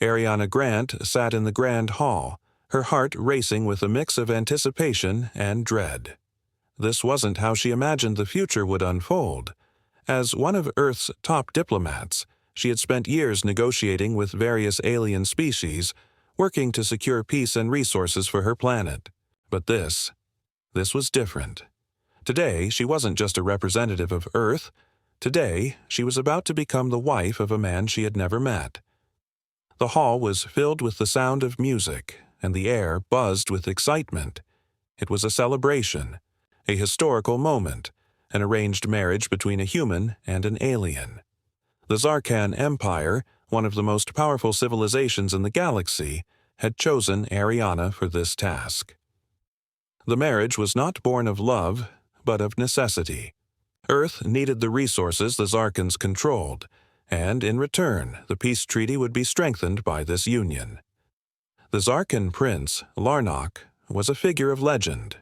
Ariana Grant sat in the grand hall, her heart racing with a mix of anticipation and dread. This wasn't how she imagined the future would unfold. As one of Earth's top diplomats, she had spent years negotiating with various alien species, working to secure peace and resources for her planet. But this was different. Today, she wasn't just a representative of Earth. Today, she was about to become the wife of a man she had never met. The hall was filled with the sound of music, and the air buzzed with excitement. It was a celebration, a historical moment, an arranged marriage between a human and an alien. The Zarkan Empire, one of the most powerful civilizations in the galaxy, had chosen Ariana for this task. The marriage was not born of love, but of necessity. Earth needed the resources the Zarkans controlled, and in return, the peace treaty would be strengthened by this union. The Zarkan prince, Larnok, was a figure of legend.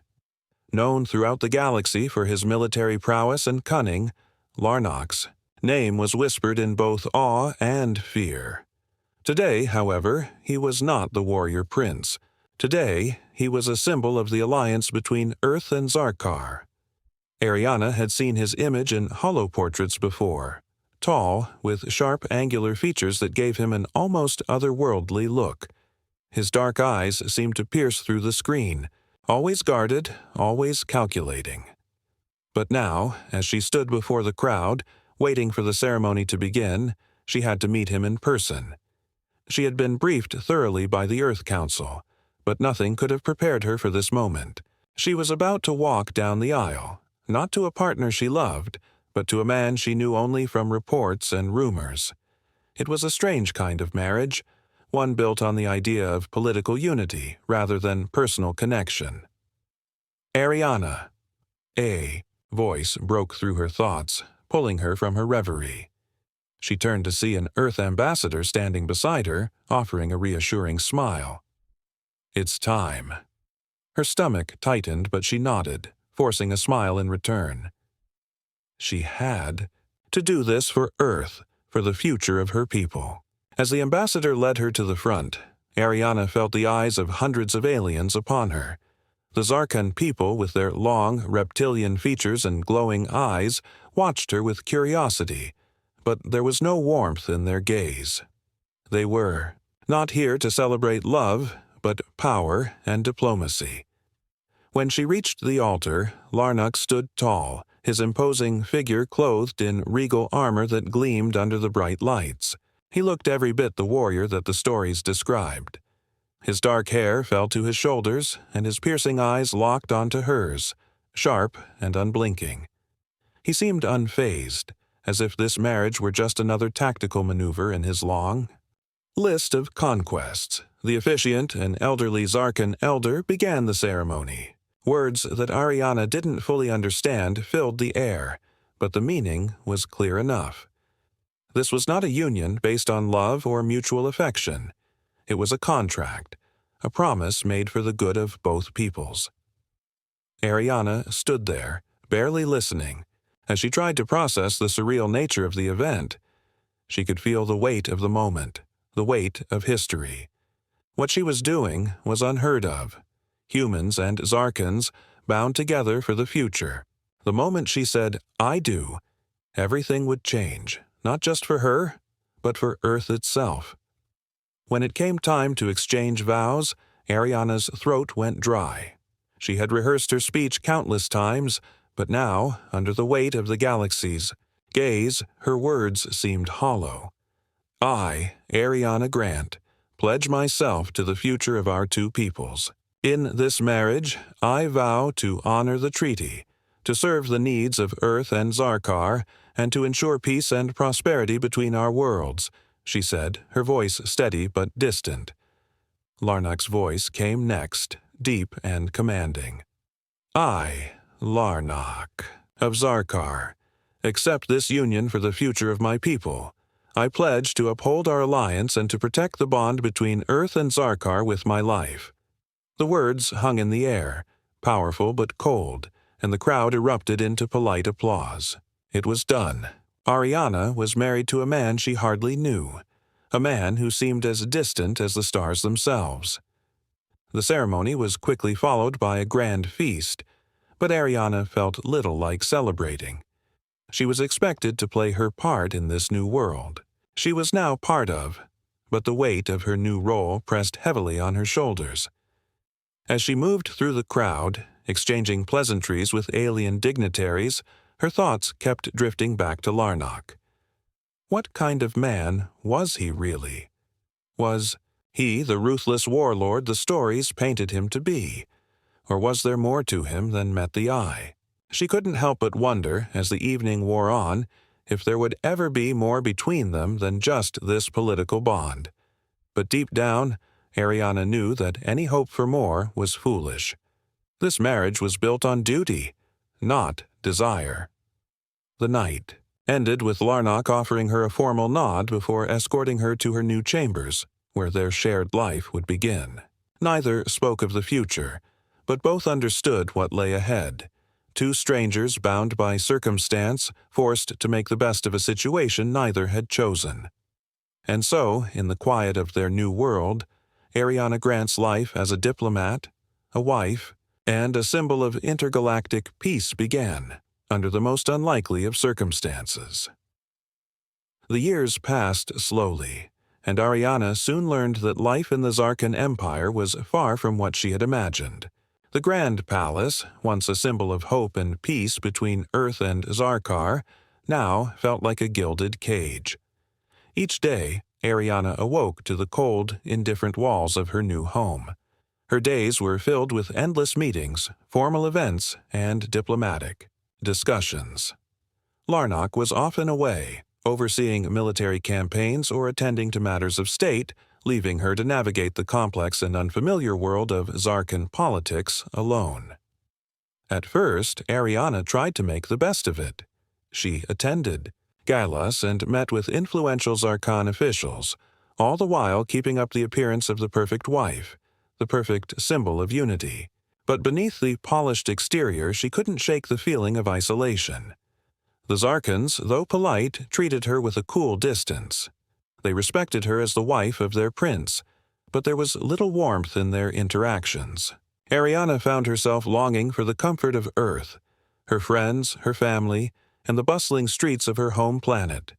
Known throughout the galaxy for his military prowess and cunning, Larnok's name was whispered in both awe and fear. Today, however, he was not the warrior prince. Today, he was a symbol of the alliance between Earth and Zarkar. Ariana had seen his image in holoportraits before, tall, with sharp angular features that gave him an almost otherworldly look. His dark eyes seemed to pierce through the screen, always guarded, always calculating. But now, as she stood before the crowd, waiting for the ceremony to begin, she had to meet him in person. She had been briefed thoroughly by the Earth Council, but nothing could have prepared her for this moment. She was about to walk down the aisle, not to a partner she loved, but to a man she knew only from reports and rumors. It was a strange kind of marriage, one built on the idea of political unity rather than personal connection. Ariana. A voice broke through her thoughts, pulling her from her reverie. She turned to see an Earth ambassador standing beside her, offering a reassuring smile. It's time. Her stomach tightened, but she nodded, forcing a smile in return. She had to do this for Earth, for the future of her people. As the ambassador led her to the front, Ariana felt the eyes of hundreds of aliens upon her. The Zarkan people, with their long, reptilian features and glowing eyes, watched her with curiosity, but there was no warmth in their gaze. They were not here to celebrate love, but power and diplomacy. When she reached the altar, Larnok stood tall, his imposing figure clothed in regal armor that gleamed under the bright lights. He looked every bit the warrior that the stories described. His dark hair fell to his shoulders, and his piercing eyes locked onto hers, sharp and unblinking. He seemed unfazed, as if this marriage were just another tactical maneuver in his long list of conquests. The officiant, an elderly Zarkan elder, began the ceremony. Words that Ariana didn't fully understand filled the air, but the meaning was clear enough. This was not a union based on love or mutual affection. It was a contract, a promise made for the good of both peoples. Ariana stood there, barely listening, as she tried to process the surreal nature of the event. She could feel the weight of the moment, the weight of history. What she was doing was unheard of. Humans and Zarkans bound together for the future. The moment she said, "I do," everything would change, not just for her, but for Earth itself. When it came time to exchange vows, Ariana's throat went dry. She had rehearsed her speech countless times, but now, under the weight of the galaxy's gaze, her words seemed hollow. I, Ariana Grant, pledge myself to the future of our two peoples. In this marriage, I vow to honor the treaty, to serve the needs of Earth and Zarkar, and to ensure peace and prosperity between our worlds, she said, her voice steady but distant. Larnok's voice came next, deep and commanding. I, Larnok, of Zarkar, accept this union for the future of my people. I pledge to uphold our alliance and to protect the bond between Earth and Zarkar with my life. The words hung in the air, powerful but cold, and the crowd erupted into polite applause. It was done. Ariana was married to a man she hardly knew, a man who seemed as distant as the stars themselves. The ceremony was quickly followed by a grand feast, but Ariana felt little like celebrating. She was expected to play her part in this new world. She was now part of, but the weight of her new role pressed heavily on her shoulders. As she moved through the crowd, exchanging pleasantries with alien dignitaries, her thoughts kept drifting back to Larnock. What kind of man was he really? Was he the ruthless warlord the stories painted him to be? Or was there more to him than met the eye? She couldn't help but wonder, as the evening wore on, if there would ever be more between them than just this political bond. But deep down, Ariana knew that any hope for more was foolish. This marriage was built on duty, not desire. The night ended with Larnock offering her a formal nod before escorting her to her new chambers, where their shared life would begin. Neither spoke of the future, but both understood what lay ahead. Two strangers bound by circumstance, forced to make the best of a situation neither had chosen. And so, in the quiet of their new world, Ariana Grant's life as a diplomat, a wife, and a symbol of intergalactic peace began, under the most unlikely of circumstances. The years passed slowly, and Ariana soon learned that life in the Zarkan Empire was far from what she had imagined. The Grand Palace, once a symbol of hope and peace between Earth and Zarkar, now felt like a gilded cage. Each day, Ariana awoke to the cold, indifferent walls of her new home. Her days were filled with endless meetings, formal events, and diplomatic discussions. Larnock was often away, overseeing military campaigns or attending to matters of state, leaving her to navigate the complex and unfamiliar world of Zarkan politics alone. At first, Ariana tried to make the best of it. She attended galas and met with influential Zarkan officials, all the while keeping up the appearance of the perfect wife, the perfect symbol of unity. But beneath the polished exterior, she couldn't shake the feeling of isolation. The Zarkans, though polite, treated her with a cool distance. They respected her as the wife of their prince, but there was little warmth in their interactions. Ariana found herself longing for the comfort of Earth, her friends, her family, and the bustling streets of her home planet.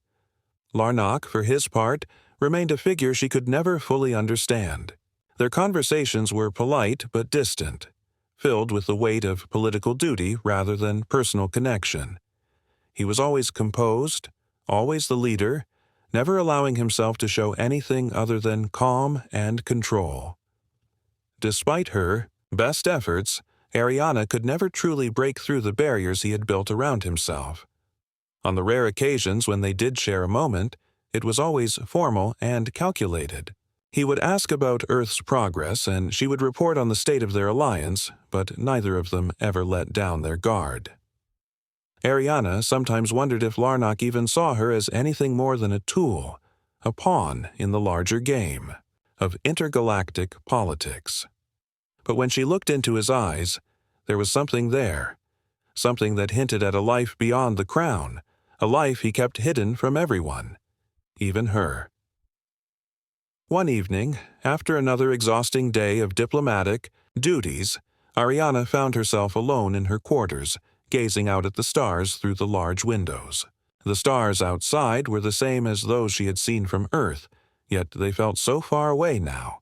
Larnock, for his part, remained a figure she could never fully understand. Their conversations were polite but distant, filled with the weight of political duty rather than personal connection. He was always composed, always the leader, never allowing himself to show anything other than calm and control. Despite her best efforts, Ariana could never truly break through the barriers he had built around himself. On the rare occasions when they did share a moment, it was always formal and calculated. He would ask about Earth's progress, and she would report on the state of their alliance, but neither of them ever let down their guard. Ariana sometimes wondered if Larnock even saw her as anything more than a tool, a pawn in the larger game of intergalactic politics. But when she looked into his eyes, there was something there, something that hinted at a life beyond the crown, a life he kept hidden from everyone, even her. One evening, after another exhausting day of diplomatic duties, Ariana found herself alone in her quarters, gazing out at the stars through the large windows. The stars outside were the same as those she had seen from Earth, yet they felt so far away now.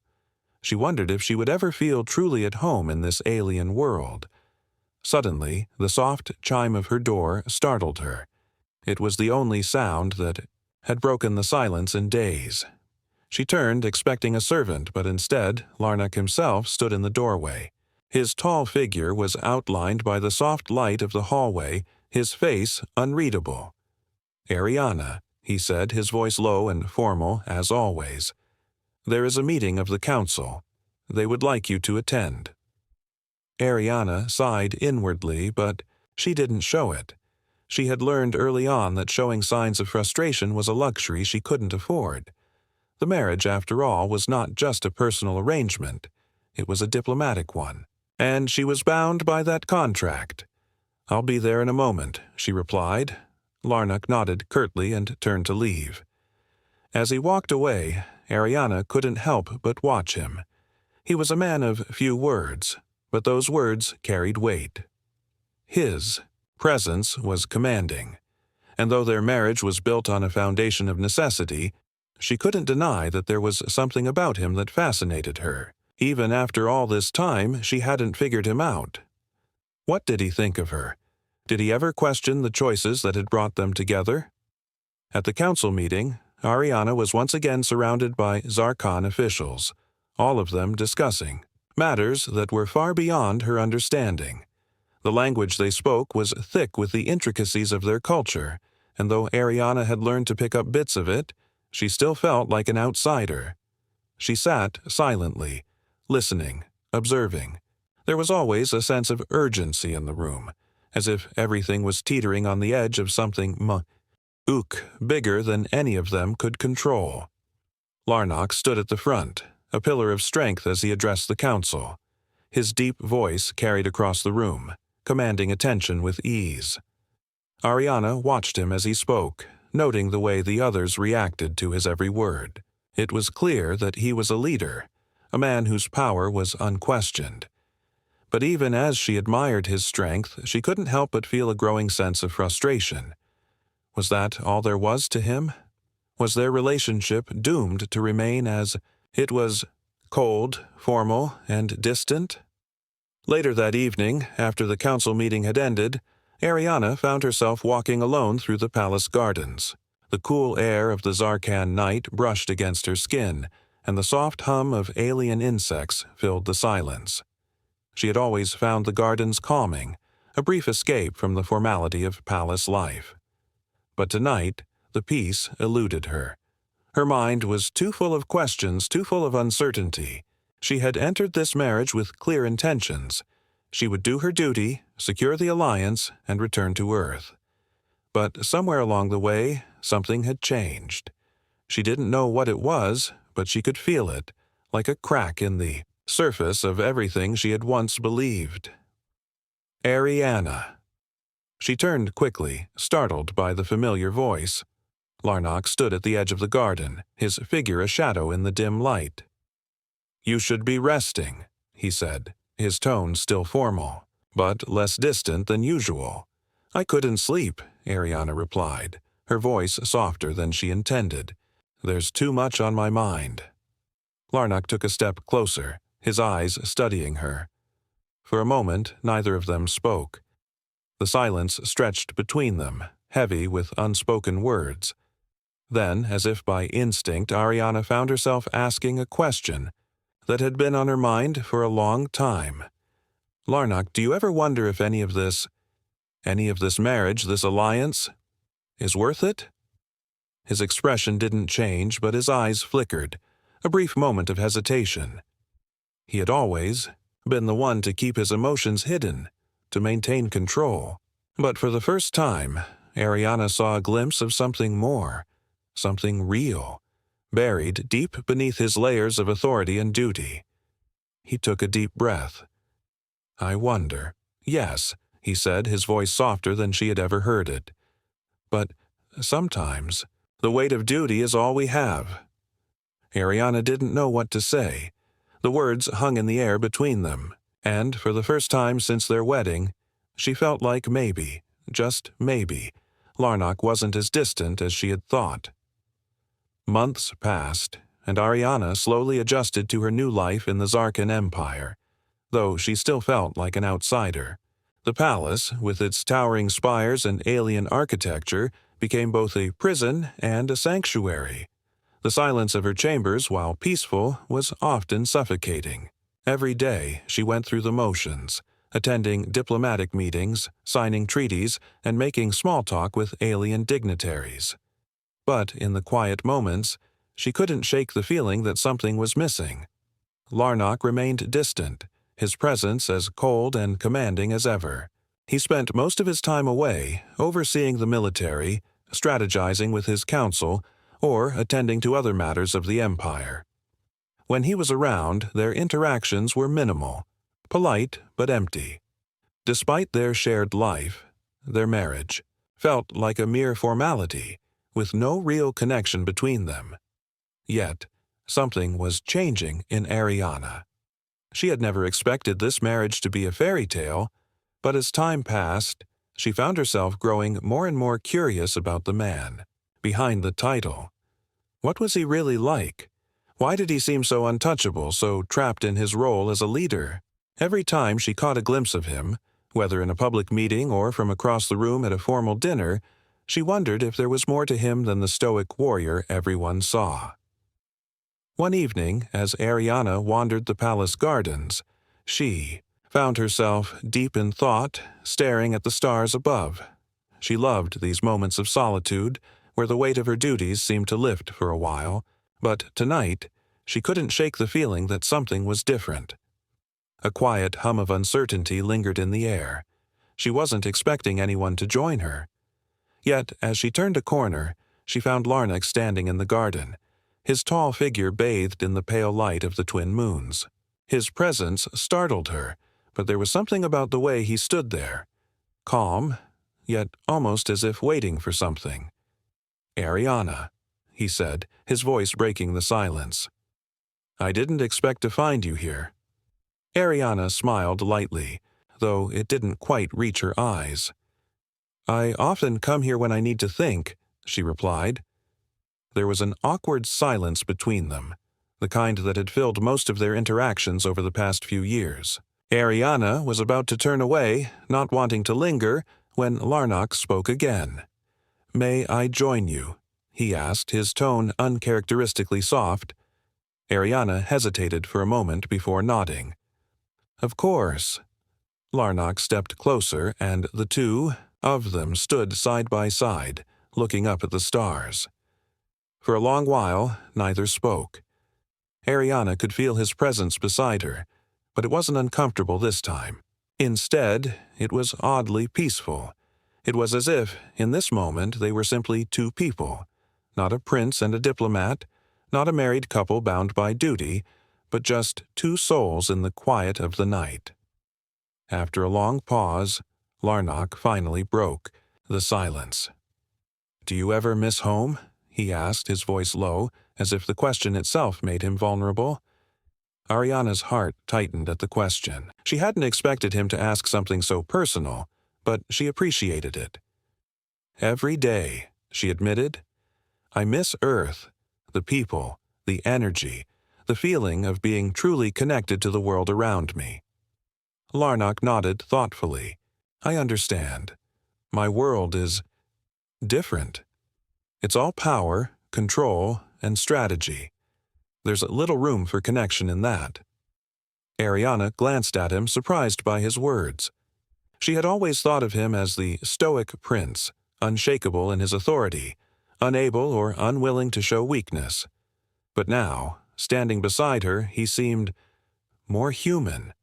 She wondered if she would ever feel truly at home in this alien world. Suddenly, the soft chime of her door startled her. It was the only sound that had broken the silence in days. She turned, expecting a servant, but instead, Larnock himself stood in the doorway. His tall figure was outlined by the soft light of the hallway, his face unreadable. "Ariana," he said, his voice low and formal, as always. "There is a meeting of the council. They would like you to attend." Ariana sighed inwardly, but she didn't show it. She had learned early on that showing signs of frustration was a luxury she couldn't afford. The marriage, after all, was not just a personal arrangement. It was a diplomatic one, and she was bound by that contract. "I'll be there in a moment," she replied. Larnock nodded curtly and turned to leave. As he walked away, Ariana couldn't help but watch him. He was a man of few words, but those words carried weight. His presence was commanding, and though their marriage was built on a foundation of necessity, she couldn't deny that there was something about him that fascinated her. Even after all this time, she hadn't figured him out. What did he think of her? Did he ever question the choices that had brought them together? At the council meeting, Ariana was once again surrounded by Zarkon officials, all of them discussing matters that were far beyond her understanding. The language they spoke was thick with the intricacies of their culture, and though Ariana had learned to pick up bits of it, she still felt like an outsider. She sat silently, listening, observing. There was always a sense of urgency in the room, as if everything was teetering on the edge of something bigger than any of them could control. Larnock stood at the front, a pillar of strength as he addressed the council. His deep voice carried across the room, commanding attention with ease. Ariana watched him as he spoke, noting the way the others reacted to his every word. It was clear that he was a leader, a man whose power was unquestioned. But even as she admired his strength, she couldn't help but feel a growing sense of frustration. Was that all there was to him? Was their relationship doomed to remain as it was, cold, formal, and distant? Later that evening, after the council meeting had ended, Ariana found herself walking alone through the palace gardens. The cool air of the Zarkan night brushed against her skin, and the soft hum of alien insects filled the silence. She had always found the gardens calming, a brief escape from the formality of palace life. But tonight, the peace eluded her. Her mind was too full of questions, too full of uncertainty. She had entered this marriage with clear intentions. She would do her duty, secure the alliance, and return to Earth. But somewhere along the way, something had changed. She didn't know what it was, but she could feel it, like a crack in the surface of everything she had once believed. Ariana. She turned quickly, startled by the familiar voice. Larnock stood at the edge of the garden, his figure a shadow in the dim light. "You should be resting," he said, his tone still formal, but less distant than usual. "I couldn't sleep," Ariana replied, her voice softer than she intended. "There's too much on my mind." Larnock took a step closer, his eyes studying her. For a moment, neither of them spoke. The silence stretched between them, heavy with unspoken words. Then, as if by instinct, Ariana found herself asking a question that had been on her mind for a long time. "Larnock, do you ever wonder if any of this marriage, this alliance, is worth it?" His expression didn't change, but his eyes flickered, a brief moment of hesitation. He had always been the one to keep his emotions hidden, to maintain control. But for the first time, Ariana saw a glimpse of something more, something real, buried deep beneath his layers of authority and duty. He took a deep breath. "I wonder." "Yes," he said, his voice softer than she had ever heard it. "But sometimes, the weight of duty is all we have." Ariana didn't know what to say. The words hung in the air between them, and for the first time since their wedding, she felt like maybe, just maybe, Larnock wasn't as distant as she had thought. Months passed, and Ariana slowly adjusted to her new life in the Zarkan Empire, though she still felt like an outsider. The palace, with its towering spires and alien architecture, became both a prison and a sanctuary. The silence of her chambers, while peaceful, was often suffocating. Every day she went through the motions, attending diplomatic meetings, signing treaties, and making small talk with alien dignitaries. But in the quiet moments, she couldn't shake the feeling that something was missing. Larnock remained distant, his presence as cold and commanding as ever. He spent most of his time away, overseeing the military, strategizing with his council, or attending to other matters of the empire. When he was around, their interactions were minimal, polite but empty. Despite their shared life, their marriage felt like a mere formality, with no real connection between them. Yet, something was changing in Ariana. She had never expected this marriage to be a fairy tale, but as time passed, she found herself growing more and more curious about the man behind the title. What was he really like? Why did he seem so untouchable, so trapped in his role as a leader? Every time she caught a glimpse of him, whether in a public meeting or from across the room at a formal dinner, she wondered if there was more to him than the stoic warrior everyone saw. One evening, as Ariana wandered the palace gardens, she found herself deep in thought, staring at the stars above. She loved these moments of solitude, where the weight of her duties seemed to lift for a while, but tonight she couldn't shake the feeling that something was different. A quiet hum of uncertainty lingered in the air. She wasn't expecting anyone to join her. Yet, as she turned a corner, she found Larnac standing in the garden, his tall figure bathed in the pale light of the twin moons. His presence startled her, but there was something about the way he stood there, calm, yet almost as if waiting for something. "Ariana," he said, his voice breaking the silence. "I didn't expect to find you here." Ariana smiled lightly, though it didn't quite reach her eyes. "I often come here when I need to think," she replied. There was an awkward silence between them, the kind that had filled most of their interactions over the past few years. Ariana was about to turn away, not wanting to linger, when Larnac spoke again. "May I join you?" he asked, his tone uncharacteristically soft. Ariana hesitated for a moment before nodding. "Of course." Larnac stepped closer, and the two of them stood side by side, looking up at the stars. For a long while, neither spoke. Ariana could feel his presence beside her, but it wasn't uncomfortable this time. Instead, it was oddly peaceful. It was as if, in this moment, they were simply two people, not a prince and a diplomat, not a married couple bound by duty, but just two souls in the quiet of the night. After a long pause, Larnac finally broke the silence. "Do you ever miss home?" he asked, his voice low, as if the question itself made him vulnerable. Ariana's heart tightened at the question. She hadn't expected him to ask something so personal, but she appreciated it. "Every day," she admitted. "I miss Earth, the people, the energy, the feeling of being truly connected to the world around me." Larnac nodded thoughtfully. "I understand. My world is different. It's all power, control, and strategy. There's little room for connection in that." Ariana glanced at him, surprised by his words. She had always thought of him as the stoic prince, unshakable in his authority, unable or unwilling to show weakness. But now, standing beside her, he seemed more human.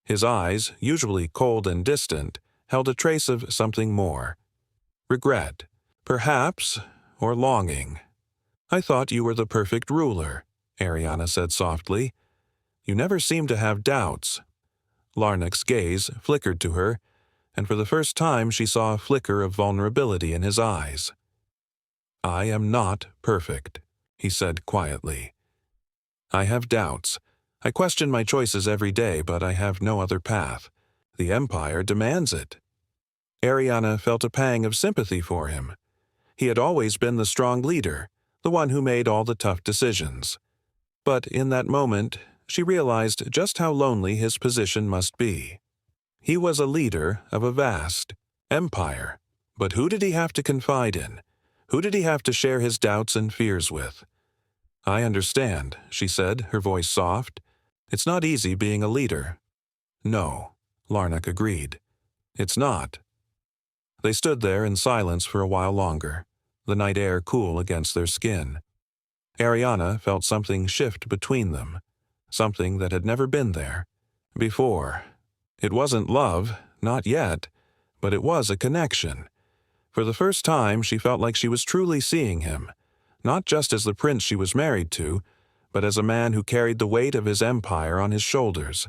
His eyes, usually cold and distant, held a trace of something more. Regret, perhaps, or longing. "I thought you were the perfect ruler," Ariana said softly. "You never seemed to have doubts." Larnac's gaze flickered to her, and for the first time she saw a flicker of vulnerability in his eyes. "I am not perfect," he said quietly. "I have doubts. I question my choices every day, but I have no other path. The Empire demands it." Ariana felt a pang of sympathy for him. He had always been the strong leader, the one who made all the tough decisions. But in that moment, she realized just how lonely his position must be. He was a leader of a vast empire, but who did he have to confide in? Who did he have to share his doubts and fears with? "I understand," she said, her voice soft. "It's not easy being a leader." "No," Larnac agreed. "It's not." They stood there in silence for a while longer, the night air cool against their skin. Ariana felt something shift between them, something that had never been there before. It wasn't love, not yet, but it was a connection. For the first time, she felt like she was truly seeing him, not just as the prince she was married to, but as a man who carried the weight of his empire on his shoulders.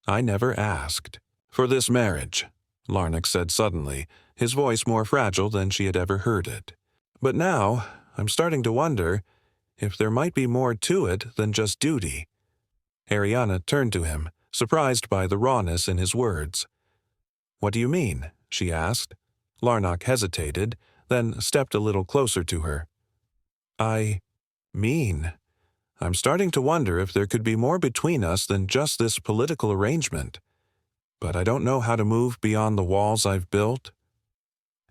"I never asked for this marriage," Larnac said suddenly, his voice more fragile than she had ever heard it. "But now, I'm starting to wonder, if there might be more to it than just duty. Ariana turned to him, surprised by the rawness in his words. "What do you mean?" she asked. Larnock hesitated, then stepped a little closer to her. "I mean, I'm starting to wonder if there could be more between us than just this political arrangement. But I don't know how to move beyond the walls I've built."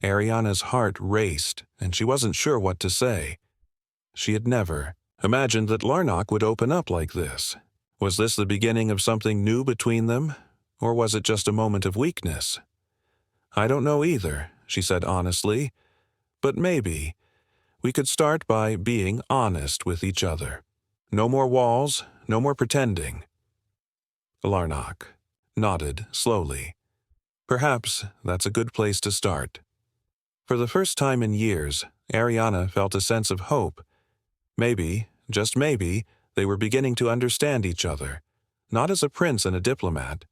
Ariana's heart raced, and she wasn't sure what to say. She had never imagined that Larnock would open up like this. Was this the beginning of something new between them, or was it just a moment of weakness? "I don't know either," she said honestly, "but maybe we could start by being honest with each other. No more walls, no more pretending." Larnock nodded slowly. Perhaps that's a good place to start. For the first time in years, Ariana felt a sense of hope. Maybe, just maybe, they were beginning to understand each other, not as a prince and a diplomat,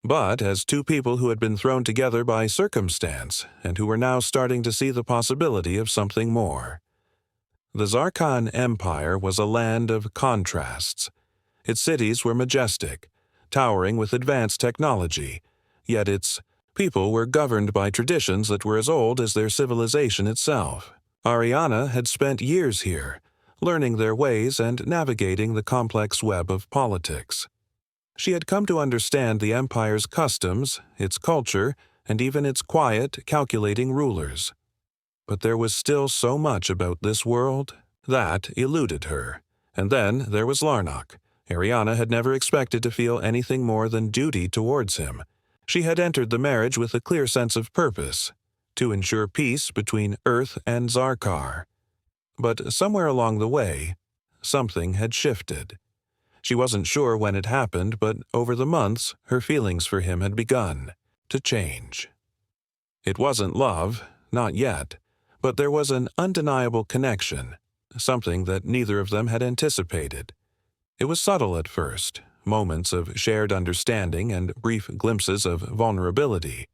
but as two people who had been thrown together by circumstance and who were now starting to see the possibility of something more. The Zarkhan Empire was a land of contrasts. Its cities were majestic, towering with advanced technology, yet its people were governed by traditions that were as old as their civilization itself. Ariana had spent years here, learning their ways and navigating the complex web of politics. She had come to understand the empire's customs, its culture, and even its quiet, calculating rulers. But there was still so much about this world that eluded her. And then there was Larnock. Ariana had never expected to feel anything more than duty towards him. She had entered the marriage with a clear sense of purpose, to ensure peace between Earth and Zarkar. But somewhere along the way, something had shifted. She wasn't sure when it happened, but over the months, her feelings for him had begun to change. It wasn't love, not yet, but there was an undeniable connection, something that neither of them had anticipated. It was subtle at first, moments of shared understanding and brief glimpses of vulnerability.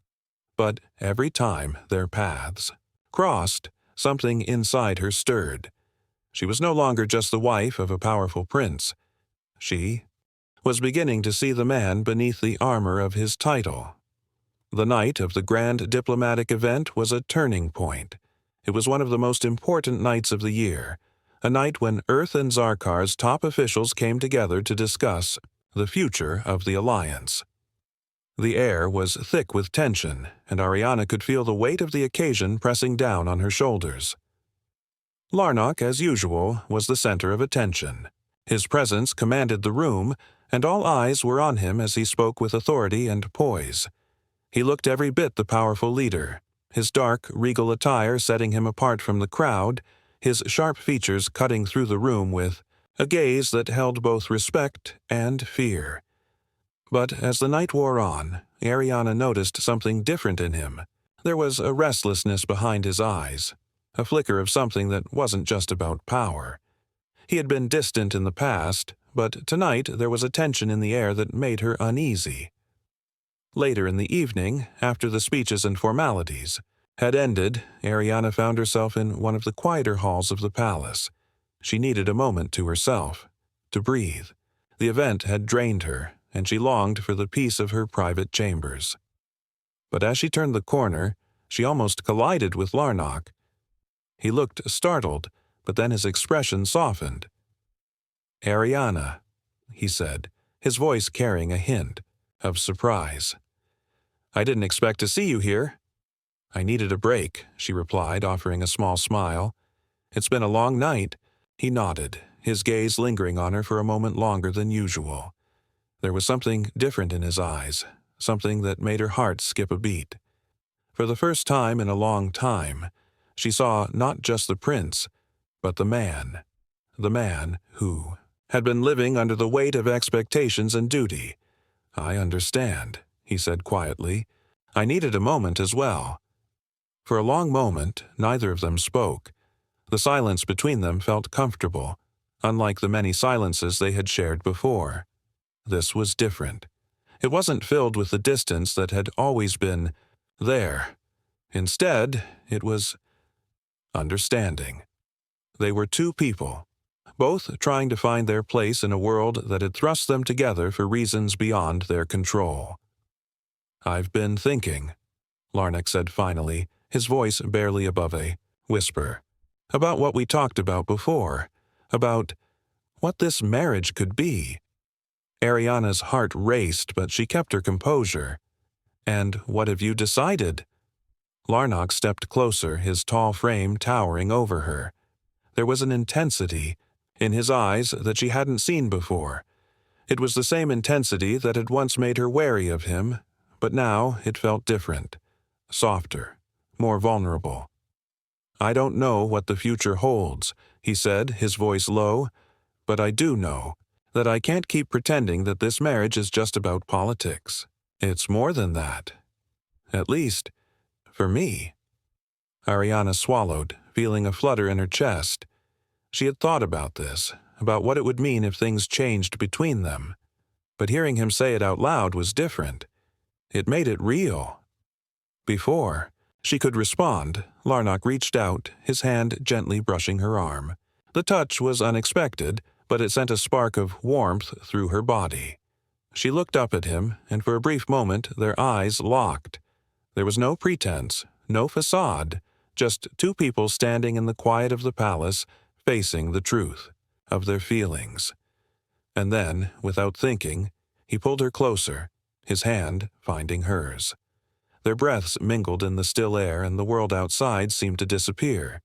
But every time their paths crossed, something inside her stirred. She was no longer just the wife of a powerful prince. She was beginning to see the man beneath the armor of his title. The night of the grand diplomatic event was a turning point. It was one of the most important nights of the year, a night when Earth and Zarkar's top officials came together to discuss the future of the alliance. The air was thick with tension, and Ariana could feel the weight of the occasion pressing down on her shoulders. Larnock, as usual, was the center of attention. His presence commanded the room, and all eyes were on him as he spoke with authority and poise. He looked every bit the powerful leader, his dark, regal attire setting him apart from the crowd, his sharp features cutting through the room with a gaze that held both respect and fear. But as the night wore on, Ariana noticed something different in him. There was a restlessness behind his eyes, a flicker of something that wasn't just about power. He had been distant in the past, but tonight there was a tension in the air that made her uneasy. Later in the evening, after the speeches and formalities had ended, Ariana found herself in one of the quieter halls of the palace. She needed a moment to herself, to breathe. The event had drained her, and she longed for the peace of her private chambers. But as she turned the corner, she almost collided with Larnock. He looked startled, but then his expression softened. "Ariana," he said, his voice carrying a hint of surprise. "I didn't expect to see you here." "I needed a break," she replied, offering a small smile. "It's been a long night." He nodded, his gaze lingering on her for a moment longer than usual. There was something different in his eyes, something that made her heart skip a beat. For the first time in a long time, she saw not just the prince, but the man who had been living under the weight of expectations and duty. "I understand," he said quietly. "I needed a moment as well." For a long moment, neither of them spoke. The silence between them felt comfortable, unlike the many silences they had shared before. This was different. It wasn't filled with the distance that had always been there. Instead, it was understanding. They were two people, both trying to find their place in a world that had thrust them together for reasons beyond their control. "I've been thinking," Larnak said finally, his voice barely above a whisper, "about what we talked about before, about what this marriage could be." Ariana's heart raced, but she kept her composure. "And what have you decided?" Larnak stepped closer, his tall frame towering over her. There was an intensity in his eyes that she hadn't seen before. It was the same intensity that had once made her wary of him, but now it felt different, softer, more vulnerable. "I don't know what the future holds," he said, his voice low, "but I do know that I can't keep pretending that this marriage is just about politics. It's more than that. At least, for me." Ariana swallowed, feeling a flutter in her chest. She had thought about this, about what it would mean if things changed between them. But hearing him say it out loud was different. It made it real. Before she could respond, Larnak reached out, his hand gently brushing her arm. The touch was unexpected, but it sent a spark of warmth through her body. She looked up at him, and for a brief moment their eyes locked. There was no pretense, no facade, just two people standing in the quiet of the palace, facing the truth of their feelings. And then, without thinking, he pulled her closer, his hand finding hers. Their breaths mingled in the still air, and the world outside seemed to disappear.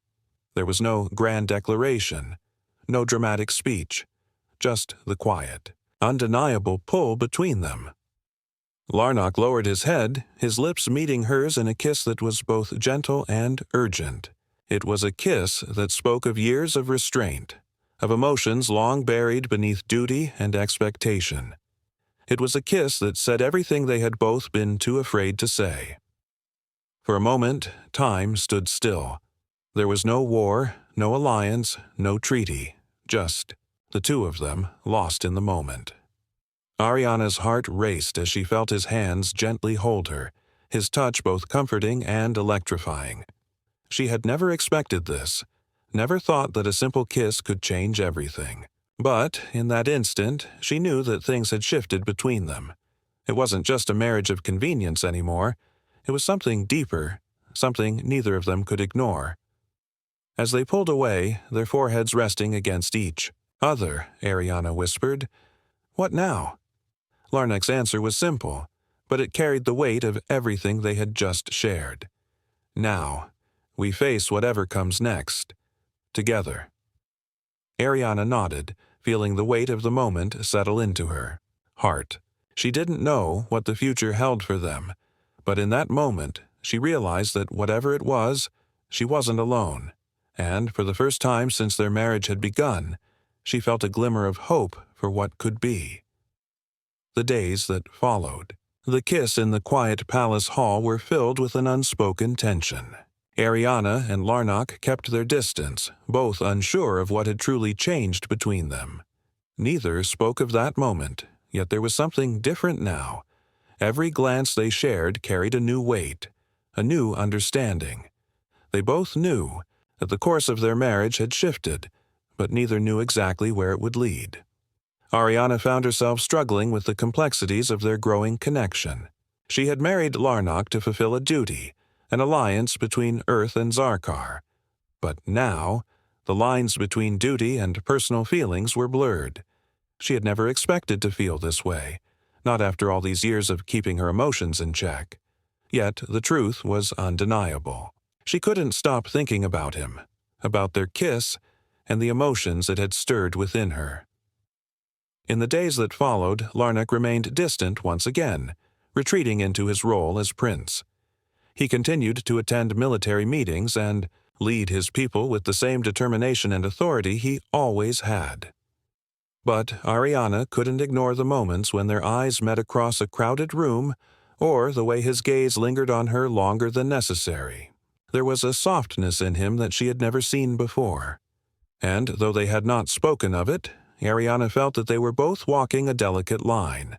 There was no grand declaration, no dramatic speech, just the quiet, undeniable pull between them. Larnak lowered his head, his lips meeting hers in a kiss that was both gentle and urgent. It was a kiss that spoke of years of restraint, of emotions long buried beneath duty and expectation. It was a kiss that said everything they had both been too afraid to say. For a moment, time stood still. There was no war, no alliance, no treaty, just the two of them lost in the moment. Ariana's heart raced as she felt his hands gently hold her, his touch both comforting and electrifying. She had never expected this, never thought that a simple kiss could change everything. But, in that instant, she knew that things had shifted between them. It wasn't just a marriage of convenience anymore. It was something deeper, something neither of them could ignore. As they pulled away, their foreheads resting against each other, Ariana whispered, "What now?" Larnak's answer was simple, but it carried the weight of everything they had just shared. "Now, we face whatever comes next, together." Ariana nodded, feeling the weight of the moment settle into her heart. She didn't know what the future held for them, but in that moment she realized that whatever it was, she wasn't alone, and for the first time since their marriage had begun, she felt a glimmer of hope for what could be. The days that followed. The kiss in the quiet palace hall were filled with an unspoken tension. Ariana and Larnak kept their distance, both unsure of what had truly changed between them. Neither spoke of that moment, yet there was something different now. Every glance they shared carried a new weight, a new understanding. They both knew that the course of their marriage had shifted, but neither knew exactly where it would lead. Ariana found herself struggling with the complexities of their growing connection. She had married Larnak to fulfill a duty, an alliance between Earth and Zarkar. But now, the lines between duty and personal feelings were blurred. She had never expected to feel this way, not after all these years of keeping her emotions in check. Yet the truth was undeniable. She couldn't stop thinking about him, about their kiss, and the emotions it had stirred within her. In the days that followed, Larnak remained distant once again, retreating into his role as prince. He continued to attend military meetings and lead his people with the same determination and authority he always had. But Ariana couldn't ignore the moments when their eyes met across a crowded room, or the way his gaze lingered on her longer than necessary. There was a softness in him that she had never seen before. And though they had not spoken of it, Ariana felt that they were both walking a delicate line.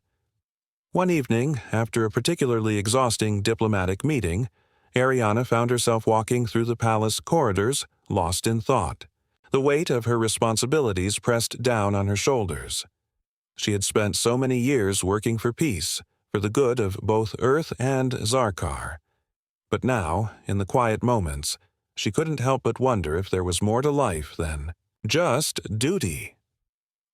One evening, after a particularly exhausting diplomatic meeting, Ariana found herself walking through the palace corridors, lost in thought. The weight of her responsibilities pressed down on her shoulders. She had spent so many years working for peace, for the good of both Earth and Zarkar. But now, in the quiet moments, she couldn't help but wonder if there was more to life than just duty.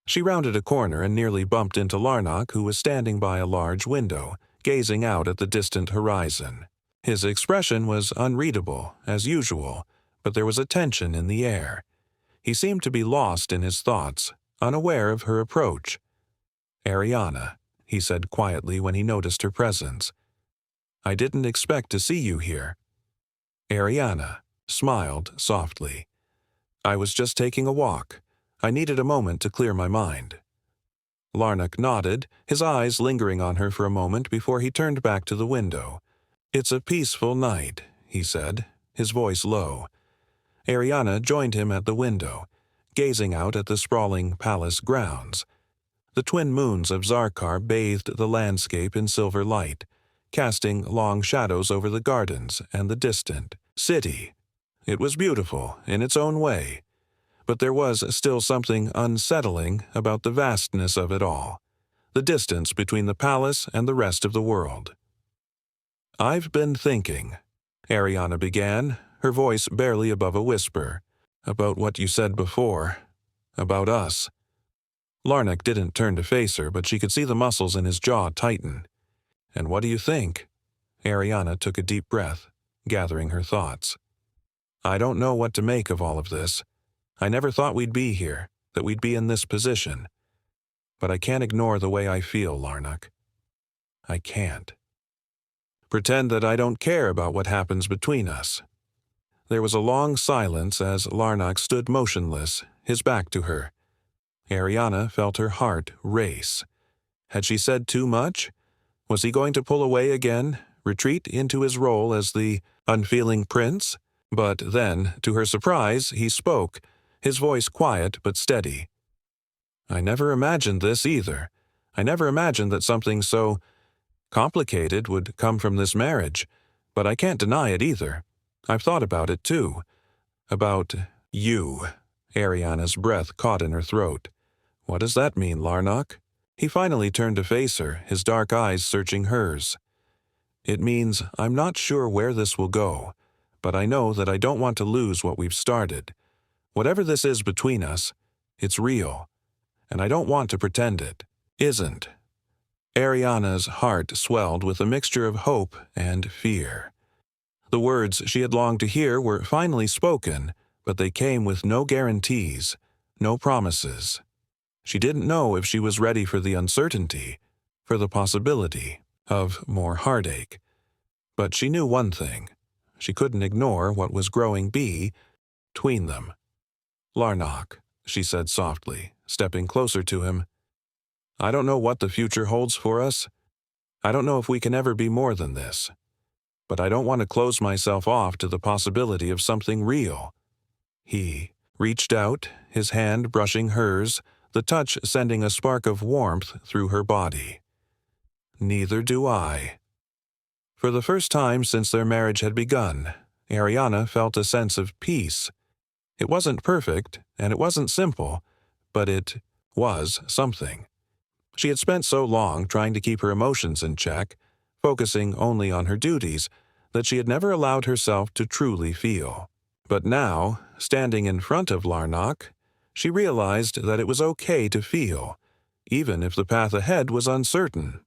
She rounded a corner and nearly bumped into Larnock, who was standing by a large window, gazing out at the distant horizon. His expression was unreadable, as usual, but there was a tension in the air. He seemed to be lost in his thoughts, unaware of her approach. "Ariana," he said quietly when he noticed her presence. "I didn't expect to see you here." Ariana smiled softly. "I was just taking a walk. I needed a moment to clear my mind." Larnock nodded, his eyes lingering on her for a moment before he turned back to the window. "It's a peaceful night," he said, his voice low. Ariana joined him at the window, gazing out at the sprawling palace grounds. The twin moons of Zarkar bathed the landscape in silver light, casting long shadows over the gardens and the distant city. It was beautiful in its own way, but there was still something unsettling about the vastness of it all, the distance between the palace and the rest of the world. "I've been thinking," Ariana began, her voice barely above a whisper, "about what you said before, about us." Larnock didn't turn to face her, but she could see the muscles in his jaw tighten. "And what do you think?" Ariana took a deep breath, gathering her thoughts. "I don't know what to make of all of this. I never thought we'd be here, that we'd be in this position. But I can't ignore the way I feel, Larnock. I can't. Pretend that I don't care about what happens between us." There was a long silence as Larnock stood motionless, his back to her. Ariana felt her heart race. Had she said too much? Was he going to pull away again, retreat into his role as the unfeeling prince? But then, to her surprise, he spoke, his voice quiet but steady. "I never imagined this either. I never imagined that something so complicated would come from this marriage, but I can't deny it either. I've thought about it too. About you." Ariana's breath caught in her throat. "What does that mean, Larnock?" He finally turned to face her, his dark eyes searching hers. "It means I'm not sure where this will go, but I know that I don't want to lose what we've started. Whatever this is between us, it's real, and I don't want to pretend it isn't." Ariana's heart swelled with a mixture of hope and fear. The words she had longed to hear were finally spoken, but they came with no guarantees, no promises. She didn't know if she was ready for the uncertainty, for the possibility of more heartache. But she knew one thing. She couldn't ignore what was growing between them. "Larnock," she said softly, stepping closer to him. "I don't know what the future holds for us. I don't know if we can ever be more than this. But I don't want to close myself off to the possibility of something real." He reached out, his hand brushing hers, the touch sending a spark of warmth through her body. "Neither do I." For the first time since their marriage had begun, Ariana felt a sense of peace. It wasn't perfect, and it wasn't simple, but it was something. She had spent so long trying to keep her emotions in check, focusing only on her duties, that she had never allowed herself to truly feel. But now, standing in front of Larnock, she realized that it was okay to feel, even if the path ahead was uncertain.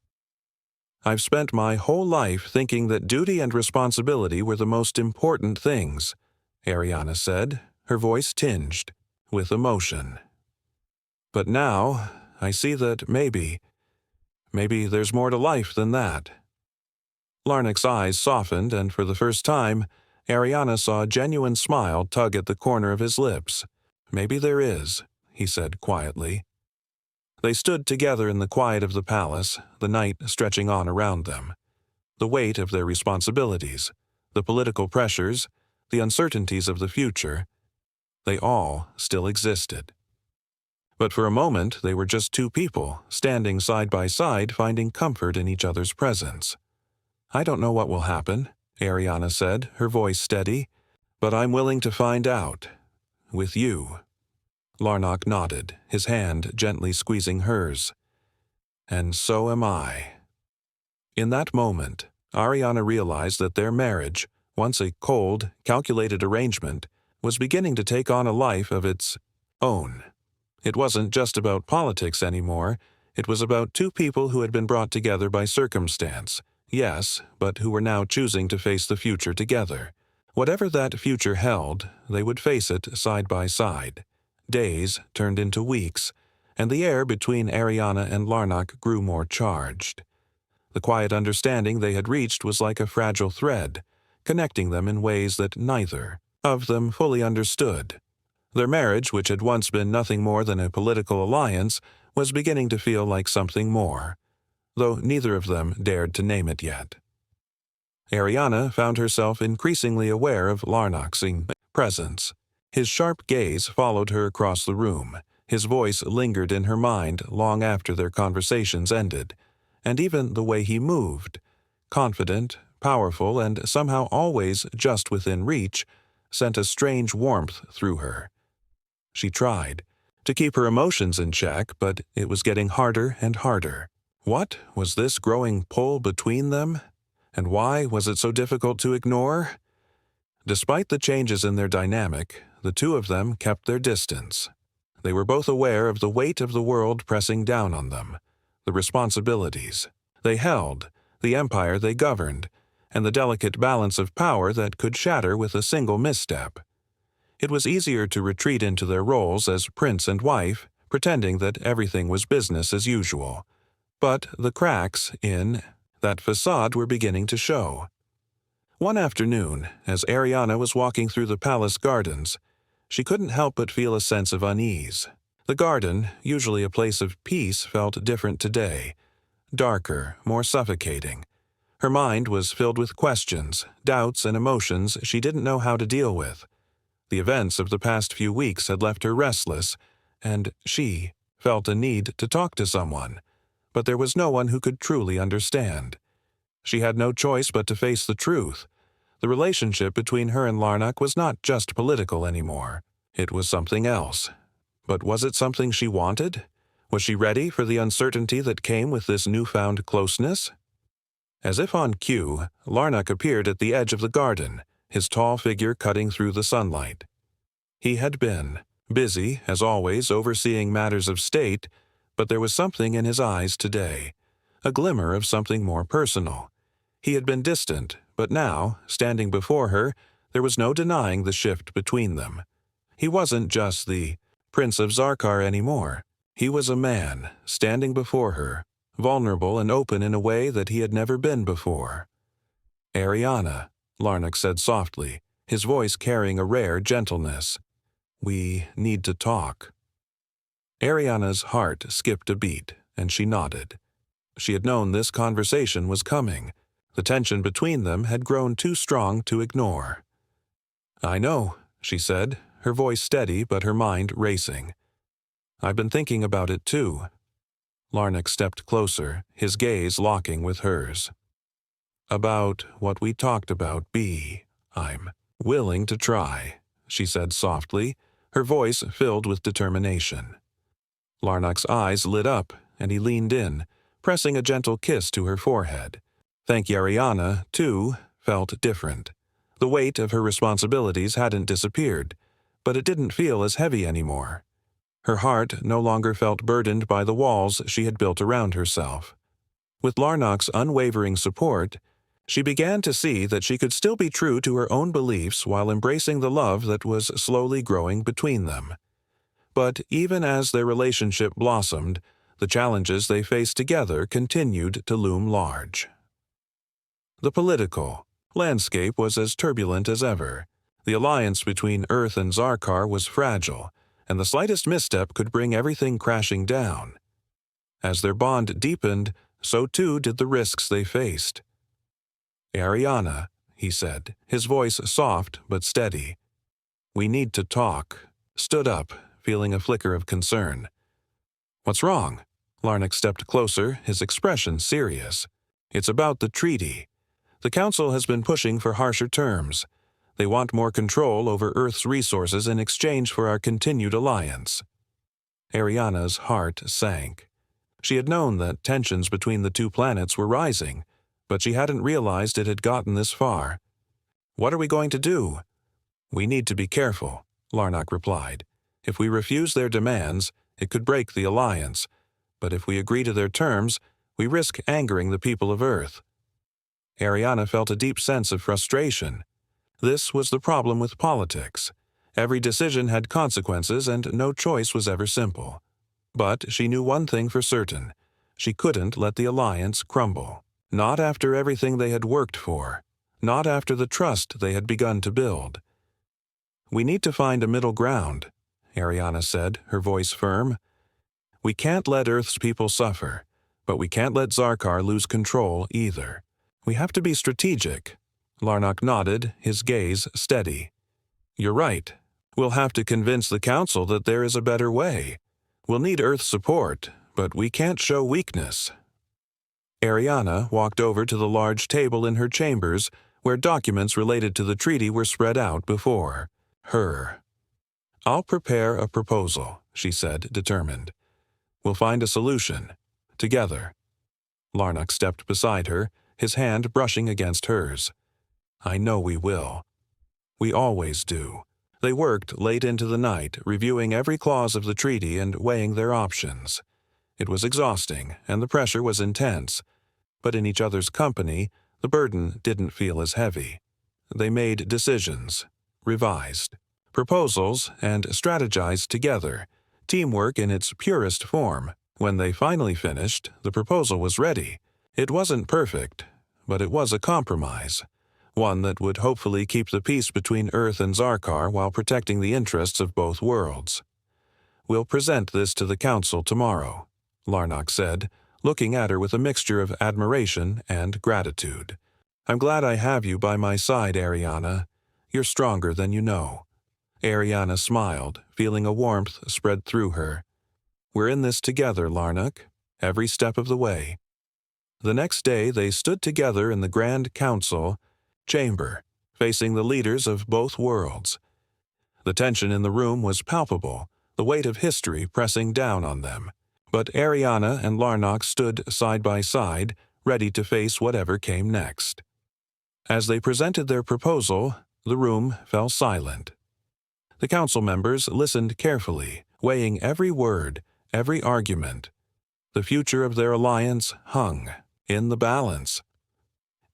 "I've spent my whole life thinking that duty and responsibility were the most important things," Ariana said, her voice tinged with emotion. "But now, I see that maybe there's more to life than that." Larnock's eyes softened, and for the first time, Ariana saw a genuine smile tug at the corner of his lips. "Maybe there is," he said quietly. They stood together in the quiet of the palace, the night stretching on around them. The weight of their responsibilities, the political pressures, the uncertainties of the future, they all still existed. But for a moment they were just two people, standing side by side, finding comfort in each other's presence. "I don't know what will happen," Ariana said, her voice steady, "but I'm willing to find out. With you." Larnock nodded, his hand gently squeezing hers. "And so am I." In that moment, Ariana realized that their marriage, once a cold, calculated arrangement, was beginning to take on a life of its own. It wasn't just about politics anymore. It was about two people who had been brought together by circumstance, yes, but who were now choosing to face the future together. Whatever that future held, they would face it side by side. Days turned into weeks, and the air between Ariana and Larnock grew more charged. The quiet understanding they had reached was like a fragile thread, connecting them in ways that neither of them fully understood. Their marriage, which had once been nothing more than a political alliance, was beginning to feel like something more, though neither of them dared to name it yet. Ariana found herself increasingly aware of Larnock's presence. His sharp gaze followed her across the room. His voice lingered in her mind long after their conversations ended, and even the way he moved, confident, powerful, and somehow always just within reach, sent a strange warmth through her. She tried to keep her emotions in check, but it was getting harder and harder. What was this growing pull between them? And why was it so difficult to ignore? Despite the changes in their dynamic, the two of them kept their distance. They were both aware of the weight of the world pressing down on them, the responsibilities they held, the empire they governed, and the delicate balance of power that could shatter with a single misstep. It was easier to retreat into their roles as prince and wife, pretending that everything was business as usual. But the cracks in that facade were beginning to show. One afternoon, as Ariana was walking through the palace gardens, she couldn't help but feel a sense of unease. The garden, usually a place of peace, felt different today, darker, more suffocating. Her mind was filled with questions, doubts, and emotions she didn't know how to deal with. The events of the past few weeks had left her restless, and she felt a need to talk to someone, but there was no one who could truly understand. She had no choice but to face the truth. The relationship between her and Larnock was not just political anymore. It was something else. But was it something she wanted? Was she ready for the uncertainty that came with this newfound closeness? As if on cue, Larnock appeared at the edge of the garden, his tall figure cutting through the sunlight. He had been busy, as always, overseeing matters of state, but there was something in his eyes today, a glimmer of something more personal. He had been distant, but now, standing before her, there was no denying the shift between them. He wasn't just the Prince of Zarkar anymore. He was a man, standing before her, vulnerable and open in a way that he had never been before. "Ariana," Larnock said softly, his voice carrying a rare gentleness. "We need to talk." Ariana's heart skipped a beat, and she nodded. She had known this conversation was coming. The tension between them had grown too strong to ignore. "I know," she said, her voice steady but her mind racing. "I've been thinking about it too." Larnock stepped closer, his gaze locking with hers. "About what we talked about, I'm willing to try," she said softly, her voice filled with determination. Larnock's eyes lit up, and he leaned in, pressing a gentle kiss to her forehead. Thank Ariana, too, felt different. The weight of her responsibilities hadn't disappeared, but it didn't feel as heavy anymore. Her heart no longer felt burdened by the walls she had built around herself. With Larnock's unwavering support, she began to see that she could still be true to her own beliefs while embracing the love that was slowly growing between them. But even as their relationship blossomed, the challenges they faced together continued to loom large. The political landscape was as turbulent as ever. The alliance between Earth and Zarkar was fragile, and the slightest misstep could bring everything crashing down. As their bond deepened, so too did the risks they faced. "Ariana," he said, his voice soft but steady. "We need to talk." Stood up, feeling a flicker of concern. "What's wrong?" Larnock stepped closer, his expression serious. "It's about the treaty. The Council has been pushing for harsher terms. They want more control over Earth's resources in exchange for our continued alliance." Ariana's heart sank. She had known that tensions between the two planets were rising, but she hadn't realized it had gotten this far. "What are we going to do?" "We need to be careful," Larnock replied. "If we refuse their demands, it could break the alliance, but if we agree to their terms, we risk angering the people of Earth." Ariana felt a deep sense of frustration. This was the problem with politics. Every decision had consequences and no choice was ever simple. But she knew one thing for certain. She couldn't let the alliance crumble. Not after everything they had worked for. Not after the trust they had begun to build. "We need to find a middle ground," Ariana said, her voice firm. "We can't let Earth's people suffer, but we can't let Zarkar lose control either. We have to be strategic." Larnock nodded, his gaze steady. "You're right. We'll have to convince the Council that there is a better way. We'll need Earth's support, but we can't show weakness." Ariana walked over to the large table in her chambers where documents related to the treaty were spread out before her. "I'll prepare a proposal," she said, determined. "We'll find a solution. Together." Larnock stepped beside her, his hand brushing against hers. "I know we will. We always do." They worked late into the night, reviewing every clause of the treaty and weighing their options. It was exhausting, and the pressure was intense. But in each other's company, the burden didn't feel as heavy. They made decisions, revised proposals, and strategized together, teamwork in its purest form. When they finally finished, the proposal was ready. It wasn't perfect, but it was a compromise. One that would hopefully keep the peace between Earth and Zarkar while protecting the interests of both worlds. "We'll present this to the Council tomorrow," Larnock said, looking at her with a mixture of admiration and gratitude. "I'm glad I have you by my side, Ariana. You're stronger than you know." Ariana smiled, feeling a warmth spread through her. "We're in this together, Larnock, every step of the way." The next day they stood together in the Grand Council chamber, facing the leaders of both worlds. The tension in the room was palpable, the weight of history pressing down on them. But Ariana and Larnock stood side by side, ready to face whatever came next. As they presented their proposal, the room fell silent. The council members listened carefully, weighing every word, every argument. The future of their alliance hung in the balance.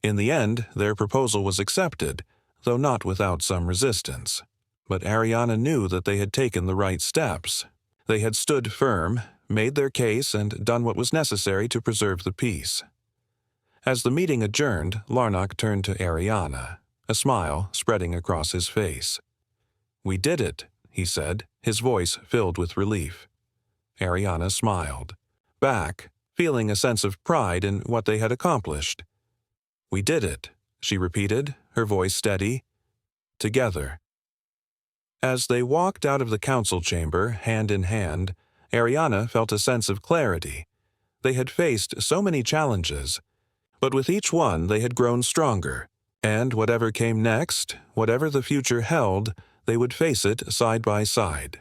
In the end, their proposal was accepted, though not without some resistance. But Ariana knew that they had taken the right steps. They had stood firm, made their case, and done what was necessary to preserve the peace. As the meeting adjourned, Larnock turned to Ariana, a smile spreading across his face. "We did it," he said, his voice filled with relief. Ariana smiled back, feeling a sense of pride in what they had accomplished. "We did it," she repeated, her voice steady. "Together." As they walked out of the council chamber, hand in hand, Ariana felt a sense of clarity. They had faced so many challenges, but with each one they had grown stronger, and whatever came next, whatever the future held, they would face it side by side.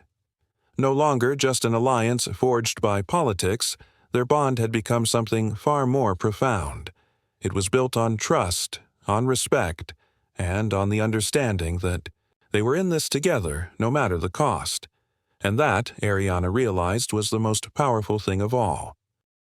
No longer just an alliance forged by politics, their bond had become something far more profound. It was built on trust, on respect, and on the understanding that they were in this together no matter the cost. And that, Ariana realized, was the most powerful thing of all.